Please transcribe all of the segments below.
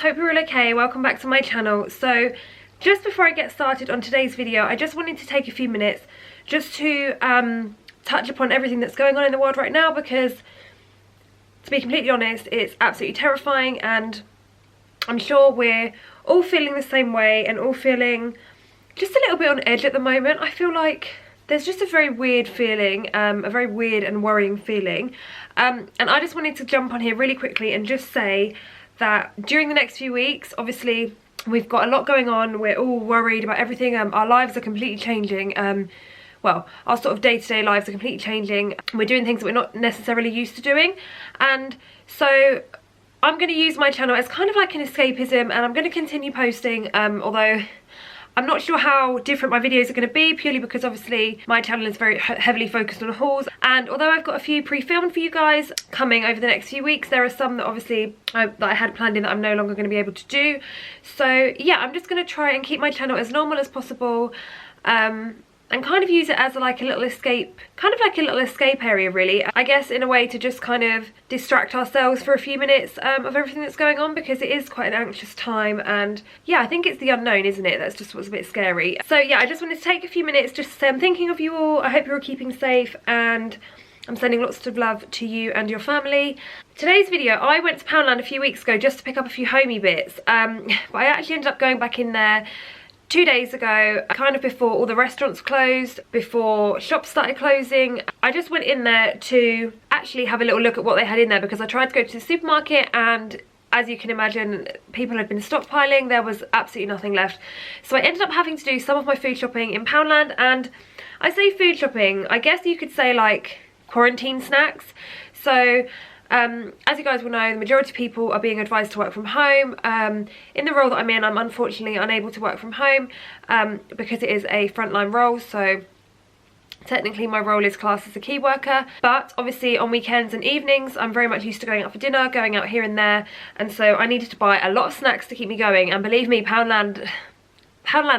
hope you're all okay. Welcome back to my channel. So just before I get started on today's video, I just wanted to take a few minutes just to touch upon everything that's going on in the world right now, because to be completely honest, it's absolutely terrifying, and I'm sure we're all feeling the same way and all feeling just a little bit on edge at the moment. I feel like there's just a very weird feeling, a very weird and worrying feeling, and I just wanted to jump on here really quickly and just say that during the next few weeks, obviously we've got a lot going on, we're all worried about everything, our lives are completely changing, well, our sort of day-to-day lives are completely changing, we're doing things that we're not necessarily used to doing, and so I'm going to use my channel as kind of like an escapism, and I'm going to continue posting, although I'm not sure how different my videos are going to be, purely because obviously my channel is very heavily focused on hauls, and although I've got a few pre-filmed for you guys coming over the next few weeks, there are some that obviously that I had planned in that I'm no longer going to be able to do. So yeah, I'm just going to try and keep my channel as normal as possible, and kind of use it as like a little escape, kind of like a little escape area really, I guess, in a way to just kind of distract ourselves for a few minutes of everything that's going on, because it is quite an anxious time, and yeah, I think it's the unknown, isn't it? That's just what's a bit scary. So yeah, I just wanted to take a few minutes just to say I'm thinking of you all, I hope you're all keeping safe, and I'm sending lots of love to you and your family. Today's video, I went to Poundland a few weeks ago just to pick up a few homey bits, but I actually ended up going back in there 2 days ago, kind of before all the restaurants closed, before shops started closing. I just went in there to actually have a little look at what they had in there, because I tried to go to the supermarket, and as you can imagine, people had been stockpiling, there was absolutely nothing left. So I ended up having to do some of my food shopping in Poundland, and I say food shopping, I guess you could say like quarantine snacks. So as you guys will know, the majority of people are being advised to work from home. In the role that I'm in, I'm unfortunately unable to work from home because it is a frontline role, so technically my role is classed as a key worker, but obviously on weekends and evenings I'm very much used to going out for dinner, going out here and there, and so I needed to buy a lot of snacks to keep me going, and believe me, Poundland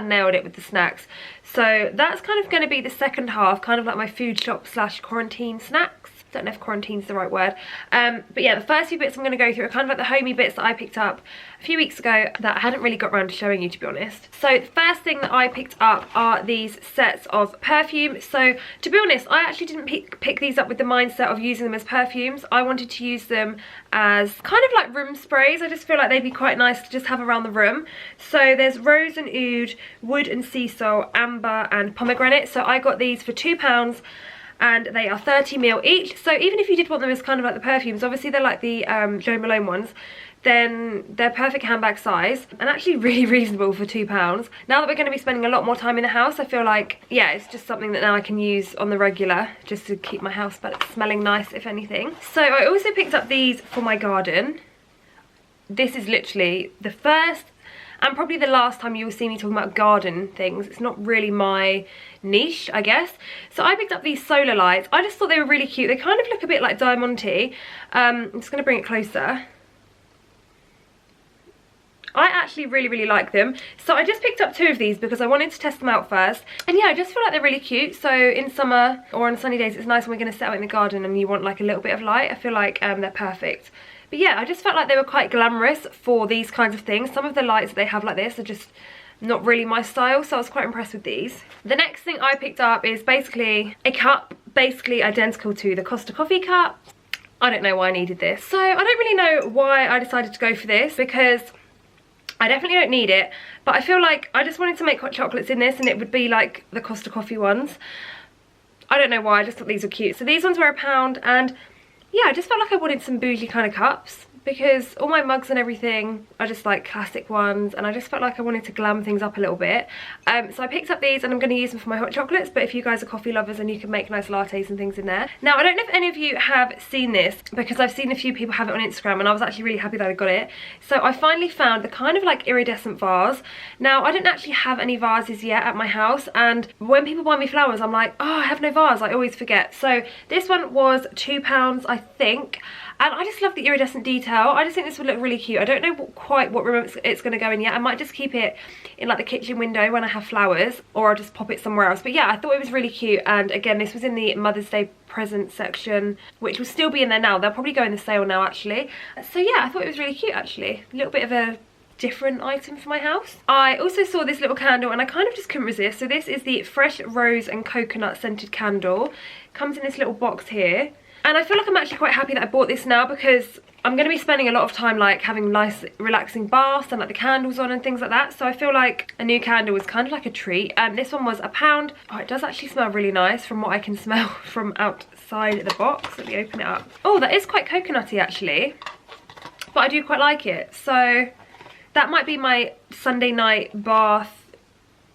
nailed it with the snacks. So that's kind of going to be the second half, kind of like my food shop slash quarantine snacks. Don't know if quarantine's the right word, but yeah, the first few bits I'm going to go through are kind of like the homey bits that I picked up a few weeks ago that I hadn't really got around to showing you, to be honest. So the first thing that I picked up are these sets of perfume. So to be honest, I actually didn't pick these up with the mindset of using them as perfumes. I wanted to use them as kind of like room sprays. I just feel like they'd be quite nice to just have around the room. So there's rose and oud, wood and sea salt, amber and pomegranate. So I got these for £2, and they are 30ml each. So even if you did want them as kind of like the perfumes, obviously they're like the Jo Malone ones, then they're perfect handbag size and actually really reasonable for £2. Now that we're going to be spending a lot more time in the house, I feel like, yeah, it's just something that now I can use on the regular, just to keep my house smelling nice, if anything. So I also picked up these for my garden. This is literally the first and probably the last time you will see me talking about garden things. It's not really my niche, I guess. So I picked up these solar lights. I just thought they were really cute. They kind of look a bit like Diamante. I'm just going to bring it closer. I actually really like them. So I just picked up 2 of these because I wanted to test them out first. And yeah, I just feel like they're really cute. So in summer or on sunny days, it's nice when we're going to sit out in the garden and you want like a little bit of light. I feel like they're perfect. But yeah, I just felt like they were quite glamorous for these kinds of things. Some of the lights that they have like this are just not really my style, so I was quite impressed with these. The next thing I picked up is basically a cup, basically identical to the Costa coffee cup. I don't know why I needed this. So I don't really know why I decided to go for this, because I definitely don't need it, but I feel like I just wanted to make hot chocolates in this, and it would be like the Costa coffee ones. I don't know why, I just thought these were cute. So these ones were £1, and yeah, I just felt like I wanted some bougie kind of cups, because all my mugs and everything are just like classic ones, and I just felt like I wanted to glam things up a little bit. So I picked up these and I'm going to use them for my hot chocolates, but if you guys are coffee lovers, then you can make nice lattes and things in there. Now I don't know if any of you have seen this, because I've seen a few people have it on Instagram and I was actually really happy that I got it. So I finally found the kind of like iridescent vase. Now I didn't actually have any vases yet at my house, and when people buy me flowers I'm like, oh, I have no vase, I always forget. So this one was £2 I think, and I just love the iridescent detail. I just think this would look really cute. I don't know quite what room it's going to go in yet. I might just keep it in like the kitchen window when I have flowers, or I'll just pop it somewhere else. But yeah, I thought it was really cute, and again, this was in the Mother's Day present section, which will still be in there now. They'll probably go in the sale now actually. So yeah, I thought it was really cute actually. A little bit of a different item for my house. I also saw this little candle and I kind of just couldn't resist. So this is the Fresh Rose and Coconut Scented Candle. Comes in this little box here. And I feel like I'm actually quite happy that I bought this now, because I'm going to be spending a lot of time like having nice relaxing baths and like the candles on and things like that. So I feel like a new candle was kind of like a treat. This one was £1. Oh, it does actually smell really nice from what I can smell from outside the box. Let me open it up. Oh, that is quite coconutty actually, but I do quite like it. So that might be my Sunday night bath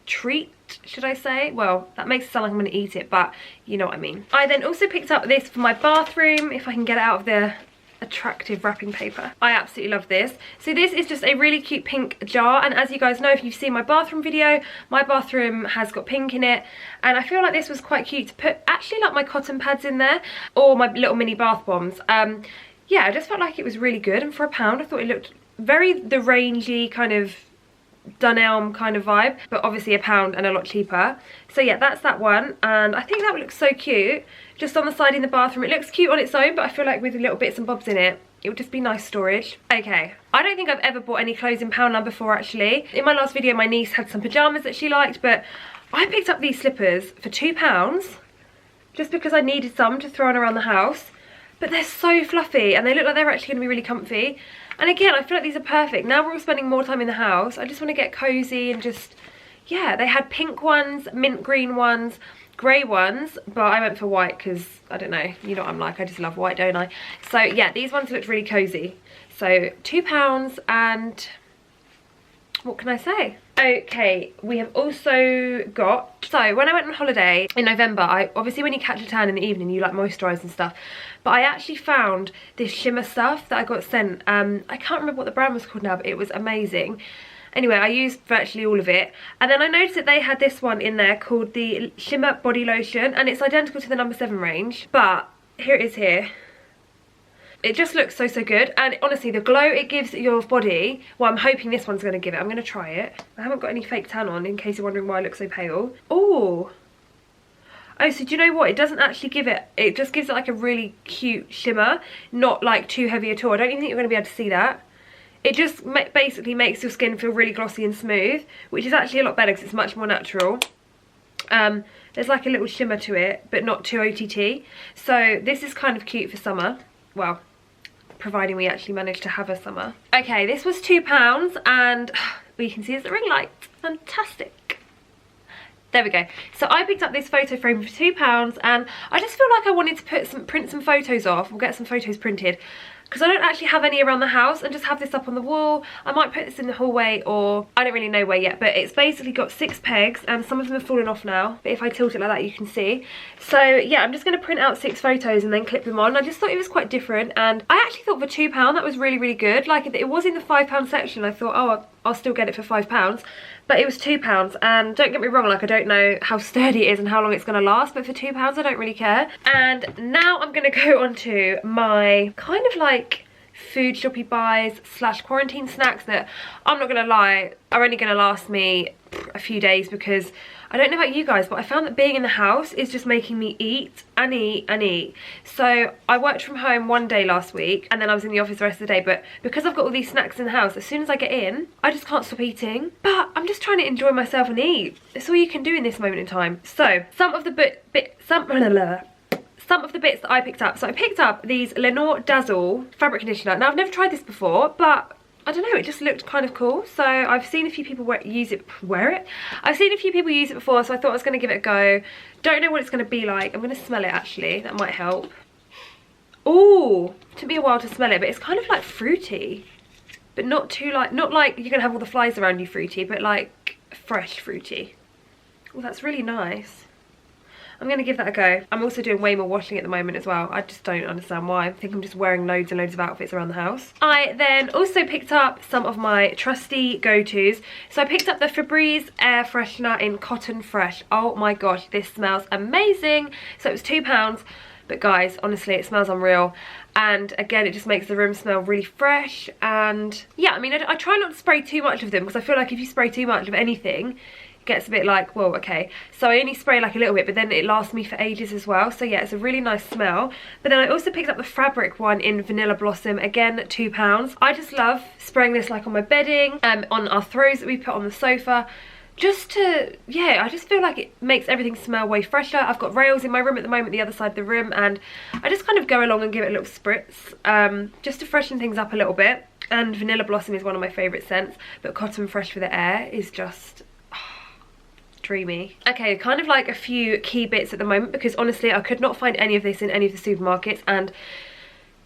treat, should I say? Well, that makes it sound like I'm going to eat it, but you know what I mean. I then also picked up this for my bathroom, if I can get it out of the attractive wrapping paper. I absolutely love this. So this is just a really cute pink jar, and as you guys know, if you've seen my bathroom video, my bathroom has got pink in it, and I feel like this was quite cute to put actually like my cotton pads in there, or my little mini bath bombs. Yeah, I just felt like it was really good, and for £1 I thought it looked very the rangy kind of Dunelm kind of vibe, but obviously £1 and a lot cheaper. So yeah, that's that one, and I think that would look so cute just on the side in the bathroom. It looks cute on its own, but I feel like with little bits and bobs in it, it would just be nice storage. Okay, I don't think I've ever bought any clothes in Poundland before actually. In my last video, my niece had some pyjamas that she liked, but I picked up these slippers for £2 just because I needed some to throw on around the house. But they're so fluffy and they look like they're actually going to be really comfy. And again, I feel like these are perfect. Now we're all spending more time in the house, I just want to get cozy and just, yeah, they had pink ones, mint green ones, grey ones, but I went for white because, I don't know, you know what I'm like, I just love white, don't I? So yeah, these ones looked really cozy. So £2, and what can I say? Okay, we have also got, so when I went on holiday in November, obviously when you catch a tan in the evening you like moisturise and stuff, but I actually found this shimmer stuff that I got sent. I can't remember what the brand was called now, but it was amazing. Anyway, I used virtually all of it, and then I noticed that they had this one in there called the Shimmer Body Lotion, and it's identical to the No. 7 range, but here it is here. It just looks so good, and honestly the glow it gives your body, well, I'm hoping this one's going to give it. I'm going to try it. I haven't got any fake tan on, in case you're wondering why I look so pale. Oh, so do you know what, it doesn't actually give it, it just gives it like a really cute shimmer, not like too heavy at all. I don't even think you're going to be able to see that. It just basically makes your skin feel really glossy and smooth, which is actually a lot better because it's much more natural. There's like a little shimmer to it, but not too OTT. So this is kind of cute for summer. Well, providing we actually manage to have a summer. Okay, this was £2, and all you can see is the ring light. Fantastic. There we go. So I picked up this photo frame for £2, and I just feel like I wanted to print some photos off, or get some photos printed, because I don't actually have any around the house, and just have this up on the wall. I might put this in the hallway, or I don't really know where yet, but it's basically got 6 pegs, and some of them have fallen off now, but if I tilt it like that you can see. So yeah, I'm just going to print out 6 photos and then clip them on. I just thought it was quite different, and I actually thought for £2 that was really good. Like, it was in the £5 section, I thought, oh, I'll still get it for £5, but it was £2, and don't get me wrong, like, I don't know how sturdy it is and how long it's going to last, but for £2 I don't really care. And now I'm going to go on to my kind of like food shoppy buys / quarantine snacks that, I'm not going to lie, are only going to last me a few days, because I don't know about you guys, but I found that being in the house is just making me eat and eat and eat. So I worked from home one day last week, and then I was in the office the rest of the day, but because I've got all these snacks in the house, as soon as I get in, I just can't stop eating. But I'm just trying to enjoy myself and eat. It's all you can do in this moment in time. So some of the bits that I picked up. So I picked up these Lenore Dazzle fabric conditioner. Now I've never tried this before, but I don't know, it just looked kind of cool. So I've seen a few people use it. I've seen a few people use it before, so I thought I was going to give it a go. Don't know what it's going to be like. I'm going to smell it actually, that might help. Oh, took me a while to smell it, but it's kind of like fruity, but not too like, not like you're going to have all the flies around you fruity, but like fresh fruity. Oh, that's really nice. I'm going to give that a go. I'm also doing way more washing at the moment as well. I just don't understand why. I think I'm just wearing loads and loads of outfits around the house. I then also picked up some of my trusty go-tos. So I picked up the Febreze air freshener in Cotton Fresh. Oh my gosh, this smells amazing. So it was £2. But guys, honestly, it smells unreal. And again, it just makes the room smell really fresh. And yeah, I mean, I try not to spray too much of them, because I feel like if you spray too much of anything, gets a bit like, whoa, okay. So I only spray like a little bit, but then it lasts me for ages as well. So yeah, it's a really nice smell. But then I also picked up the fabric one in Vanilla Blossom, again £2. I just love spraying this like on my bedding, on our throws that we put on the sofa. Just to, yeah, I just feel like it makes everything smell way fresher. I've got rails in my room at the moment, the other side of the room, and I just kind of go along and give it a little spritz, just to freshen things up a little bit. And Vanilla Blossom is one of my favourite scents, but Cotton Fresh for the Air is just dreamy. Okay, kind of like a few key bits at the moment, because honestly I could not find any of this in any of the supermarkets, and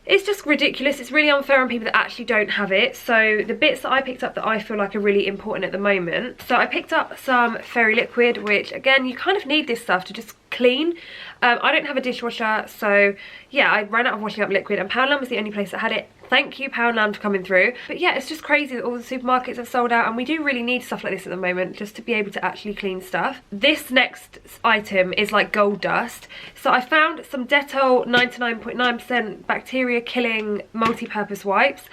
it's just ridiculous. It's really unfair on people that actually don't have it. So the bits that I picked up that I feel like are really important at the moment. So I picked up some Fairy Liquid, which again, you kind of need this stuff to just clean. I don't have a dishwasher, so yeah, I ran out of washing up liquid, and Poundland was the only place that had it. Thank you, Poundland, for coming through. But yeah, it's just crazy that all the supermarkets have sold out, and we do really need stuff like this at the moment just to be able to actually clean stuff. This next item is like gold dust. So I found some Dettol 99.9% bacteria killing multi-purpose wipes,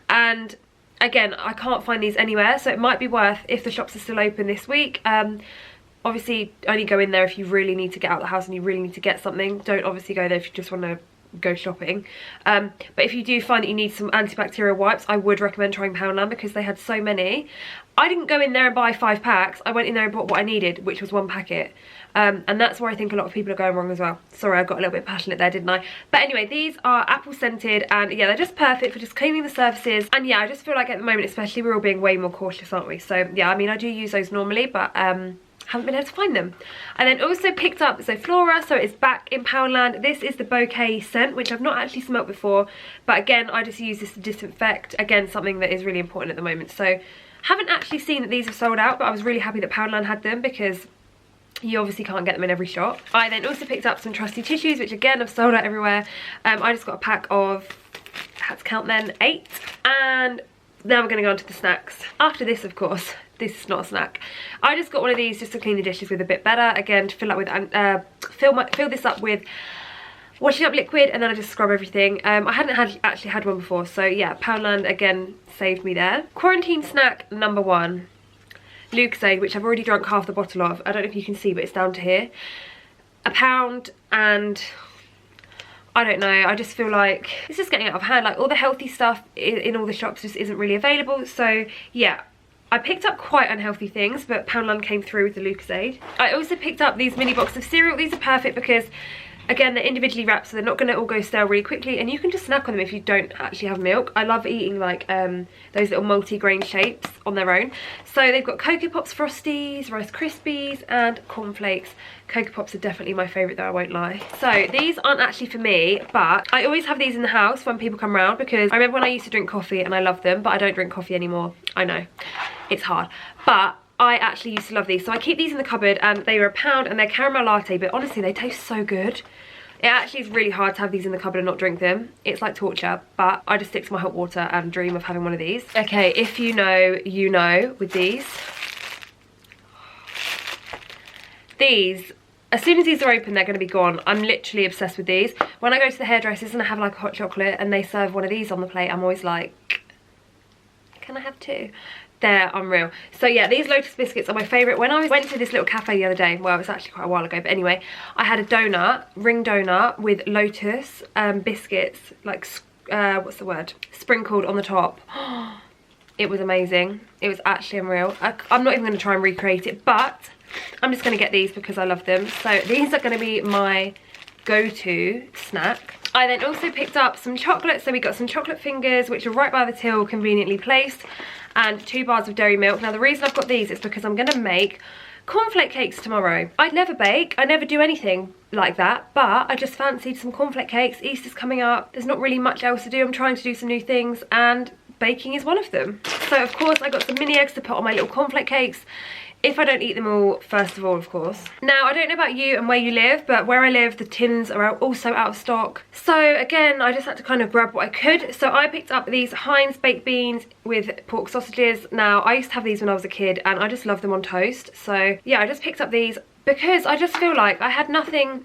and again, I can't find these anywhere, so it might be worth, if the shops are still open this week, obviously only go in there if you really need to get out of the house and you really need to get something. Don't obviously go there if you just want to go shopping, but if you do find that you need some antibacterial wipes, I would recommend trying Poundland, because they had so many. I didn't go in there and buy 5 packs. I went in there and bought what I needed, which was 1 packet, and that's where I think a lot of people are going wrong as well. Sorry, I got a little bit passionate there, didn't I? But anyway, these are apple scented, and yeah, they're just perfect for just cleaning the surfaces. And yeah, I just feel like at the moment especially, we're all being way more cautious, aren't we? So yeah, I mean, I do use those normally, but haven't been able to find them. And then also picked up, so Flora, so it's back in Poundland. This is the bouquet scent, which I've not actually smelt before, but again, I just use this to disinfect. Again, something that is really important at the moment. So haven't actually seen that these have sold out, but I was really happy that Poundland had them, because you obviously can't get them in every shop. I then also picked up some trusty tissues, which again have sold out everywhere. I just got a pack of, I had to count then, 8. And now we're going to go on to the snacks. After this, of course, this is not a snack. I just got one of these just to clean the dishes with a bit better. Again, to fill up with fill this up with washing up liquid, and then I just scrub everything. I hadn't actually had one before, so yeah, Poundland again saved me there. Quarantine snack number 1, Lucozade, which I've already drunk half the bottle of. I don't know if you can see, but it's down to here. £1, and I don't know, I just feel like it's just getting out of hand. Like, all the healthy stuff in all the shops just isn't really available. So yeah, I picked up quite unhealthy things, but Poundland came through with the Lucozade. I also picked up these mini boxes of cereal. These are perfect because, again, they're individually wrapped, so they're not going to all go stale really quickly, and you can just snack on them if you don't actually have milk. I love eating like those little multi-grain shapes on their own. So they've got Cocoa Pops Frosties, Rice Krispies, and cornflakes. Cocoa Pops are definitely my favourite though, I won't lie. So these aren't actually for me, but I always have these in the house when people come around, because I remember when I used to drink coffee and I loved them, but I don't drink coffee anymore. I know, it's hard, but I actually used to love these. So I keep these in the cupboard, and they were £1 and they're caramel latte, but honestly they taste so good. It actually is really hard to have these in the cupboard and not drink them. It's like torture, but I just stick to my hot water and dream of having one of these. Okay, if you know, you know with these. These, as soon as these are open, they're going to be gone. I'm literally obsessed with these. When I go to the hairdressers and I have like a hot chocolate and they serve one of these on the plate, I'm always like, can I have 2? They're unreal. So yeah, these Lotus biscuits are my favourite. When I went to this little cafe the other day, well, it was actually quite a while ago, but anyway, I had a donut, ring donut with Lotus biscuits, like, what's the word? Sprinkled on the top. It was amazing. It was actually unreal. I'm not even going to try and recreate it, but I'm just going to get these because I love them. So these are going to be my go-to snack. I then also picked up some chocolate. So we got some chocolate fingers, which are right by the till, conveniently placed, and 2 bars of dairy milk. Now the reason I've got these is because I'm going to make cornflake cakes tomorrow. I'd never bake, I never do anything like that, but I just fancied some cornflake cakes. Easter's coming up, there's not really much else to do. I'm trying to do some new things, and baking is one of them. So of course I got some mini eggs to put on my little cornflake cakes, if I don't eat them all, first of all, of course. Now, I don't know about you and where you live, but where I live, the tins are also out of stock. So again, I just had to kind of grab what I could. So I picked up these Heinz baked beans with pork sausages. Now, I used to have these when I was a kid, and I just love them on toast. So yeah, I just picked up these because I just feel like I had nothing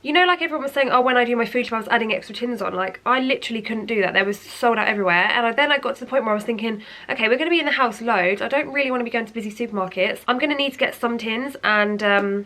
you know, like everyone was saying, oh, when I do my food shop I was adding extra tins on. Like, I literally couldn't do that. They was sold out everywhere. And then I got to the point where I was thinking, okay, we're going to be in the house loads. I don't really want to be going to busy supermarkets. I'm going to need to get some tins, and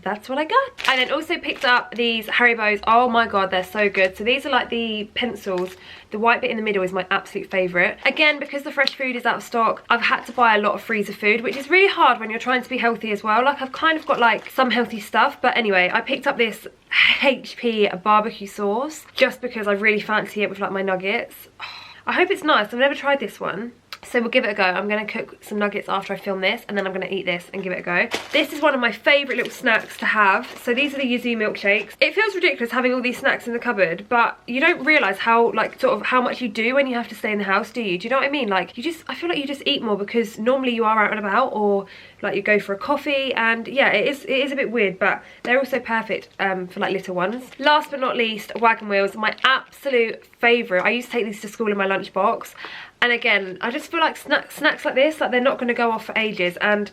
that's what I got. I then also picked up these Haribos. Oh my god, they're so good. So these are like the pencils. The white bit in the middle is my absolute favourite. Again, because the fresh food is out of stock, I've had to buy a lot of freezer food, which is really hard when you're trying to be healthy as well. Like, I've kind of got like some healthy stuff, but anyway, I picked up this HP barbecue sauce just because I really fancy it with like my nuggets. Oh, I hope it's nice. I've never tried this one. So we'll give it a go. I'm going to cook some nuggets after I film this, and then I'm going to eat this and give it a go. This is one of my favourite little snacks to have. So these are the yuzu milkshakes. It feels ridiculous having all these snacks in the cupboard, but you don't realise how, like, sort of how much you do when you have to stay in the house, do you? Do you know what I mean? Like, I feel like you just eat more because normally you are out and about, or like you go for a coffee, and yeah, it is a bit weird, but they're also perfect for like little ones. Last but not least, wagon wheels, my absolute favourite. I used to take these to school in my lunchbox. And again, I just feel like snacks like this, like they're not going to go off for ages, and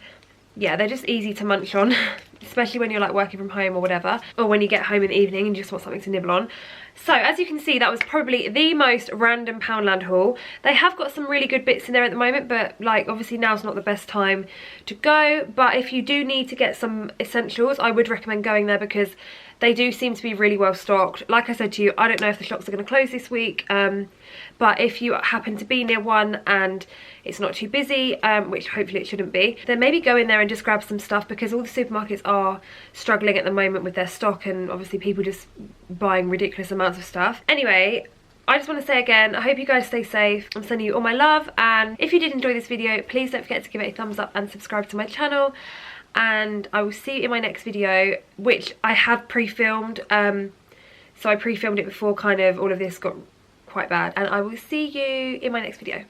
yeah, they're just easy to munch on, especially when you're like working from home or whatever, or when you get home in the evening and you just want something to nibble on. So as you can see, that was probably the most random Poundland haul. They have got some really good bits in there at the moment, but like obviously now's not the best time to go. But if you do need to get some essentials, I would recommend going there because they do seem to be really well stocked. Like I said to you, I don't know if the shops are going to close this week, but if you happen to be near one and it's not too busy, which hopefully it shouldn't be, then maybe go in there and just grab some stuff, because all the supermarkets are struggling at the moment with their stock, and obviously people just buying ridiculous amounts of stuff. Anyway, I just want to say again, I hope you guys stay safe. I'm sending you all my love, and if you did enjoy this video, please don't forget to give it a thumbs up and subscribe to my channel. And I will see you in my next video, which I have pre-filmed. So I pre-filmed it before kind of all of this got quite bad, and I will see you in my next video.